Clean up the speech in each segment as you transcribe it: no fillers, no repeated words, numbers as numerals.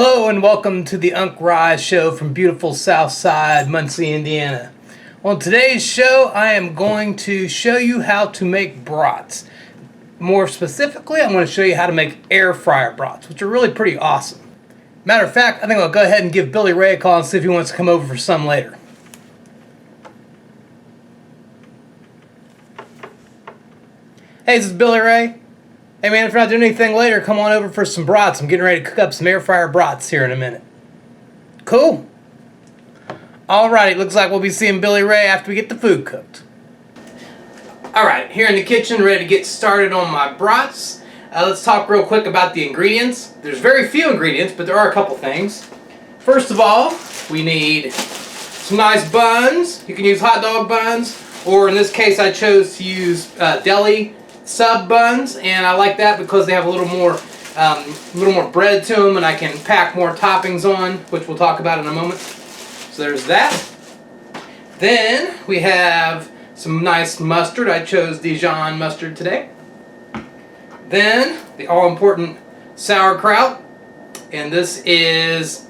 Hello and welcome to the Unc Rise Show from beautiful Southside Muncie, Indiana. On today's show, I am going to show you how to make brats. More specifically, I'm going to show you how to make air fryer brats, which are really pretty awesome. Matter of fact, I think I'll go ahead and give Billy Ray a call and see if he wants to come over for some later. Hey, this is Billy Ray. Hey man, if you're not doing anything later, come on over for some brats. I'm getting ready to cook up some air fryer brats here in a minute. Cool. Alrighty, looks like we'll be seeing Billy Ray after we get the food cooked. Alright, here in the kitchen, ready to get started on my brats. Let's talk real quick about the ingredients. There's very few ingredients, but there are a couple things. First of all, we need some nice buns. You can use hot dog buns, or in this case I chose to use deli sub buns, and I like that because they have a little more bread to them, and I can pack more toppings on, which we'll talk about in a moment. So there's that. Then we have some nice mustard. I chose Dijon mustard today. Then the all-important sauerkraut, and this is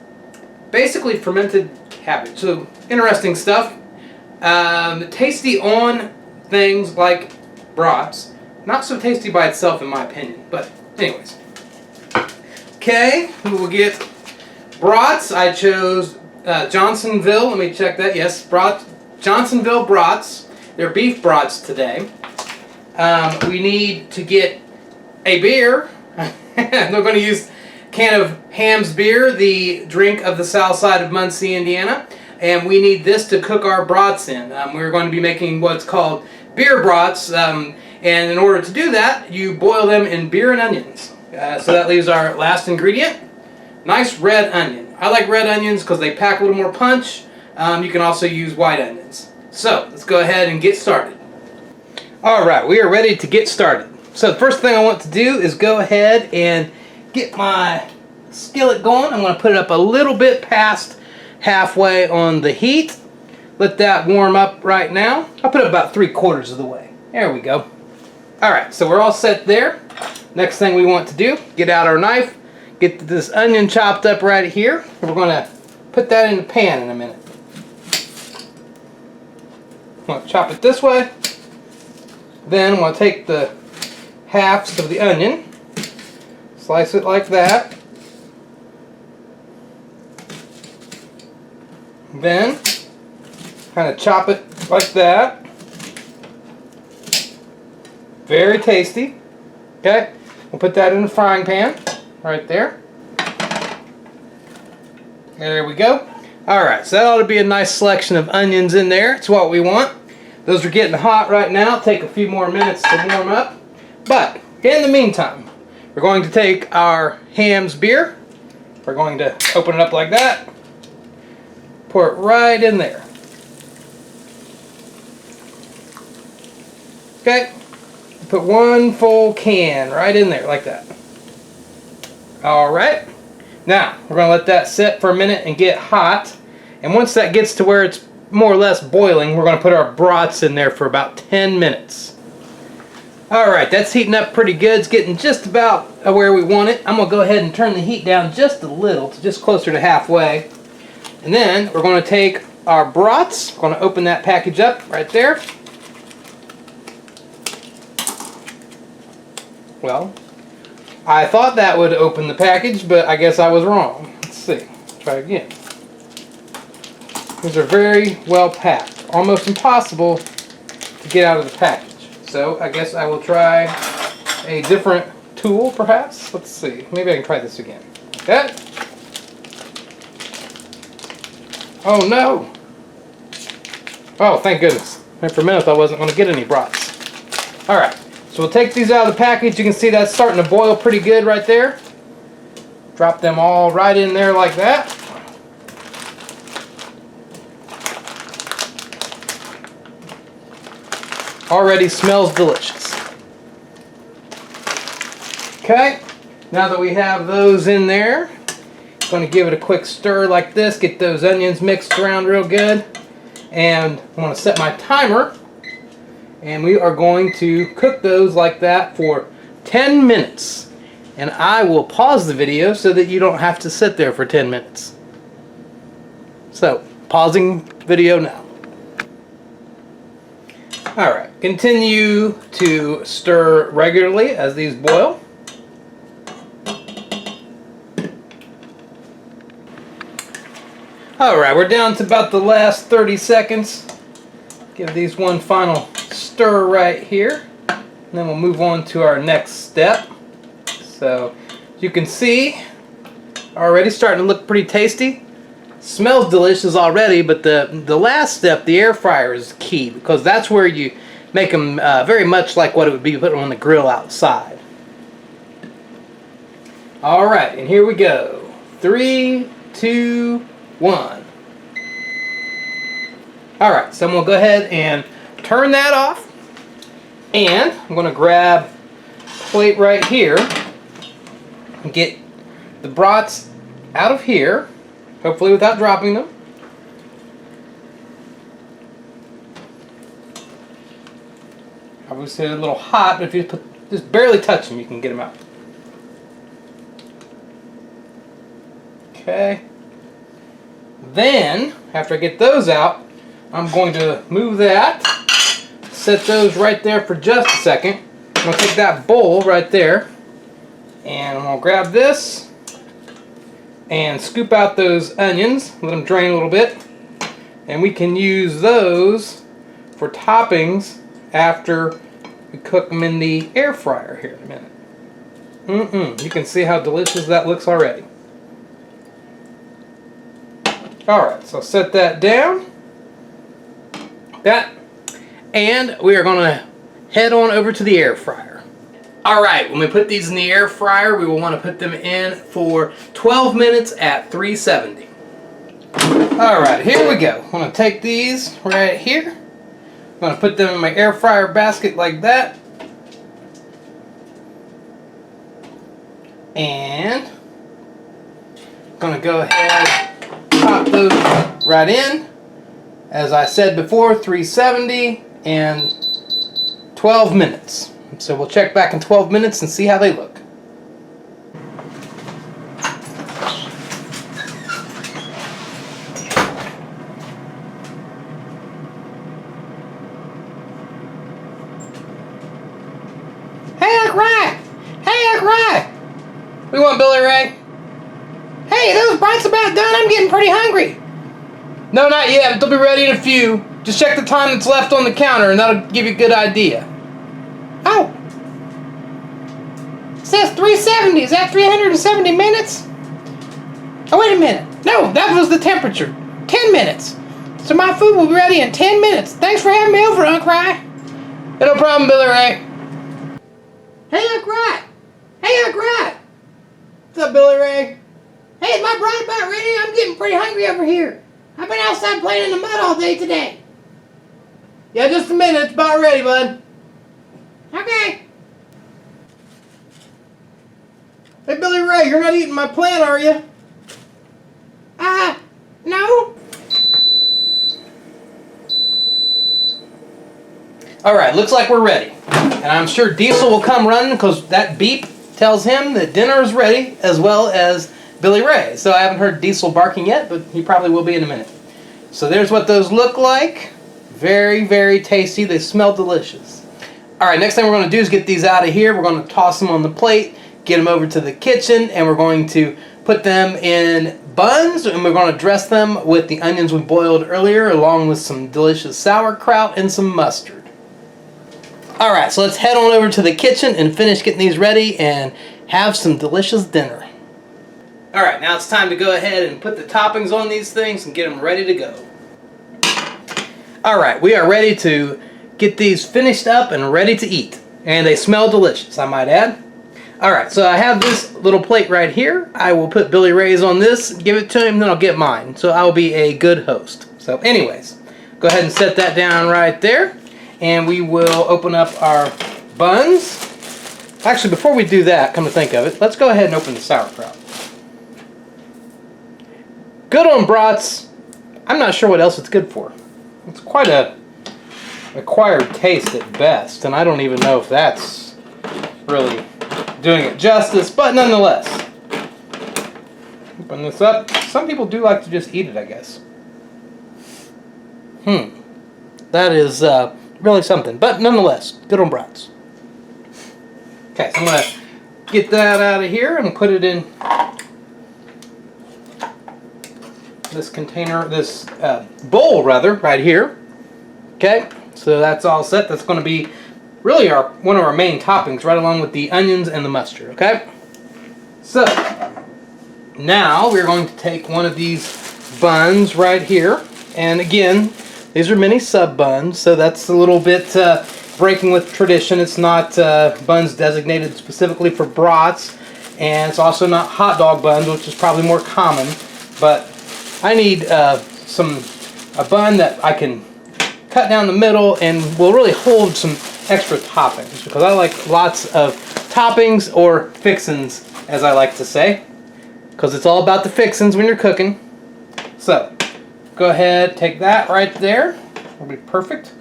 basically fermented cabbage. So interesting stuff. Tasty on things like brats. Not so tasty by itself in my opinion, but anyways. Okay, we will get brats. I chose Johnsonville. Let me check that. Yes, Johnsonville brats. They're beef brats today. We need to get a beer. They're going to use a can of Ham's beer, the drink of the south side of Muncie, Indiana. And we need this to cook our brats in. We're going to be making what's called beer brats. And in order to do that, you boil them in beer and onions. So that leaves our last ingredient, nice red onion. I like red onions because they pack a little more punch. You can also use white onions. So let's go ahead and get started. Alright, we are ready to get started. So the first thing I want to do is go ahead and get my skillet going. I'm going to put it up a little bit past halfway on the heat. Let that warm up right now. I'll put it about 3/4 of the way. There we go. Alright, so we're all set there. Next thing we want to do, get out our knife, get this onion chopped up right here. We're going to put that in the pan in a minute. I'm going to chop it this way. Then I'm going to take the halves of the onion, slice it like that. Then kind of chop it like that. Very tasty. Okay, we'll put that in the frying pan right there. There we go. Alright, so that ought to be a nice selection of onions in there. It's what we want. Those are getting hot right now. Take a few more minutes to warm up. But in the meantime, we're going to take our Ham's beer. We're going to open it up like that. Pour it right in there. Okay. Put one full can right in there like that. Alright. Now, we're going to let that sit for a minute and get hot. And once that gets to where it's more or less boiling, we're going to put our brats in there for about 10 minutes. Alright, that's heating up pretty good. It's getting just about where we want it. I'm going to go ahead and turn the heat down just a little, to just closer to halfway. And then we're going to take our brats. We're going to open that package up right there. Well, I thought that would open the package, but I guess I was wrong. Let's see. Try again. These are very well packed. Almost impossible to get out of the package. So I guess I will try a different tool, perhaps. Let's see. Maybe I can try this again. Like that. Oh no! Oh, thank goodness. And for a minute I wasn't going to get any brats. Alright. So we'll take these out of the package. You can see that's starting to boil pretty good right there. Drop them all right in there like that. Already smells delicious. Okay, now that we have those in there, I'm going to give it a quick stir like this, get those onions mixed around real good. And I'm going to set my timer. And we are going to cook those like that for 10 minutes. and I will pause the video so that you don't have to sit there for 10 minutes. So, pausing video now. Alright, continue to stir regularly as these boil. Alright, we're down to about the last 30 seconds. Give these one final stir right here. And then we'll move on to our next step. So, as you can see, already starting to look pretty tasty. Smells delicious already, but the last step, the air fryer, is key because that's where you make them very much like what it would be put on the grill outside. Alright, and here we go. 3, 2, 1. Alright, so I'm going to go ahead and turn that off. And I'm going to grab a plate right here and get the brats out of here. Hopefully without dropping them. Obviously they're a little hot, but if you just barely touch them, you can get them out. Okay. Then, after I get those out, I'm going to move that, set those right there for just a second. I'm going to take that bowl right there, and I'm going to grab this and scoop out those onions, let them drain a little bit, and we can use those for toppings after we cook them in the air fryer here in a minute. You can see how delicious that looks already. Alright, so set that down. And we are going to head on over to the air fryer. Alright, when we put these in the air fryer, we will want to put them in for 12 minutes at 370. Alright, here we go. I'm going to take these right here. I'm going to put them in my air fryer basket like that. And I'm going to go ahead and pop those right in. As I said before, 370 and 12 minutes. So we'll check back in 12 minutes and see how they look. Hey, Uncle Ray! Hey, Uncle Ray! What do you want, Billy Ray? Hey, those brats about done. I'm getting pretty hungry. No, not yet, but they'll be ready in a few. Just check the time that's left on the counter and that'll give you a good idea. Oh! It says 370. Is that 370 minutes? Oh, wait a minute. No, that was the temperature. 10 minutes. So my food will be ready in 10 minutes. Thanks for having me over, Uncle Ray. No problem, Billy Ray. Hey, Uncle Ray. Hey, Uncle Ray. What's up, Billy Ray? Hey, is my brat about ready? I'm getting pretty hungry over here. I've been outside playing in the mud all day today. Yeah, just a minute. It's about ready, bud. Okay. Hey, Billy Ray, you're not eating my plant, are you? No. Alright, looks like we're ready. And I'm sure Diesel will come running because that beep tells him that dinner is ready, as well as Billy Ray. So I haven't heard Diesel barking yet, but he probably will be in a minute. So there's what those look like. Very, very tasty. They smell delicious. Alright, next thing we're going to do is get these out of here. We're going to toss them on the plate, get them over to the kitchen, and we're going to put them in buns, and we're going to dress them with the onions we boiled earlier, along with some delicious sauerkraut and some mustard. Alright, so let's head on over to the kitchen and finish getting these ready and have some delicious dinner. Alright, now it's time to go ahead and put the toppings on these things and get them ready to go. Alright, we are ready to get these finished up and ready to eat. And they smell delicious, I might add. Alright, so I have this little plate right here. I will put Billy Ray's on this, give it to him, then I'll get mine. So I'll be a good host. So anyways, go ahead and set that down right there. And we will open up our buns. Actually, before we do that, come to think of it, let's go ahead and open the sauerkraut. Good on brats. I'm not sure what else it's good for. It's quite a acquired taste at best, and I don't even know if that's really doing it justice, but nonetheless. Open this up. Some people do like to just eat it, I guess. That is really something, but nonetheless, good on Brats. Okay, so I'm going to get that out of here and put it in this container, this bowl rather, right here. Okay, so that's all set. That's going to be really one of our main toppings, right along with the onions and the mustard. Okay, so now we're going to take one of these buns right here, and again, these are mini sub buns, so that's a little bit breaking with tradition. It's not buns designated specifically for brats, and it's also not hot dog buns, which is probably more common. But I need a bun that I can cut down the middle and will really hold some extra toppings, because I like lots of toppings, or fixins as I like to say, because it's all about the fixins when you're cooking. So go ahead, take that right there. It'll be perfect.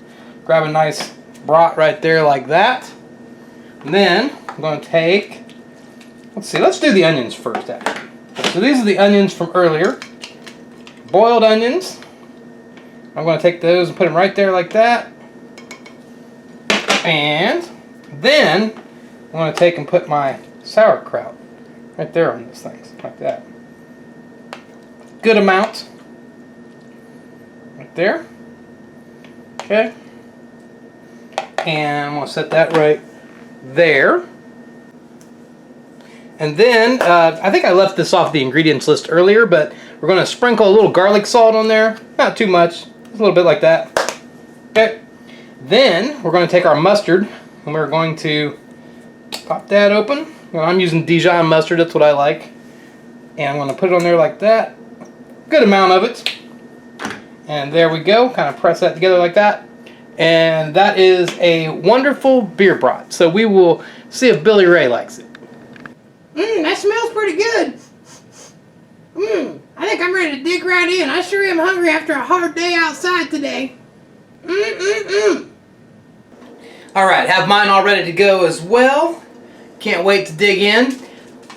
Grab a nice brat right there like that. And then I'm going to take, let's do the onions first actually. So these are the onions from earlier. Boiled onions. I'm going to take those and put them right there like that. And then I'm going to take and put my sauerkraut right there on these things, like that. Good amount. Right there. Okay. And I'm going to set that right there. And then, I think I left this off the ingredients list earlier, but we're going to sprinkle a little garlic salt on there. Not too much. Just a little bit like that. Okay. Then, we're going to take our mustard, and we're going to pop that open. Well, I'm using Dijon mustard. That's what I like. And I'm going to put it on there like that. Good amount of it. And there we go. Kind of press that together like that. And that is a wonderful beer brat. So we will see if Billy Ray likes it. That smells pretty good. I think I'm ready to dig right in. I sure am hungry after a hard day outside today. Alright, have mine all ready to go as well. Can't wait to dig in.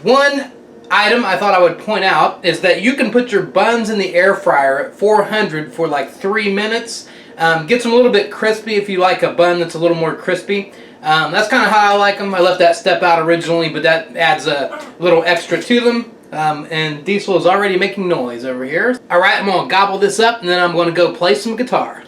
One item I thought I would point out is that you can put your buns in the air fryer at 400 for like 3 minutes. Gets them a little bit crispy if you like a bun that's a little more crispy. That's kind of how I like them. I left that step out originally, but that adds a little extra to them. And Diesel is already making noise over here. Alright, I'm going to gobble this up, and then I'm going to go play some guitar.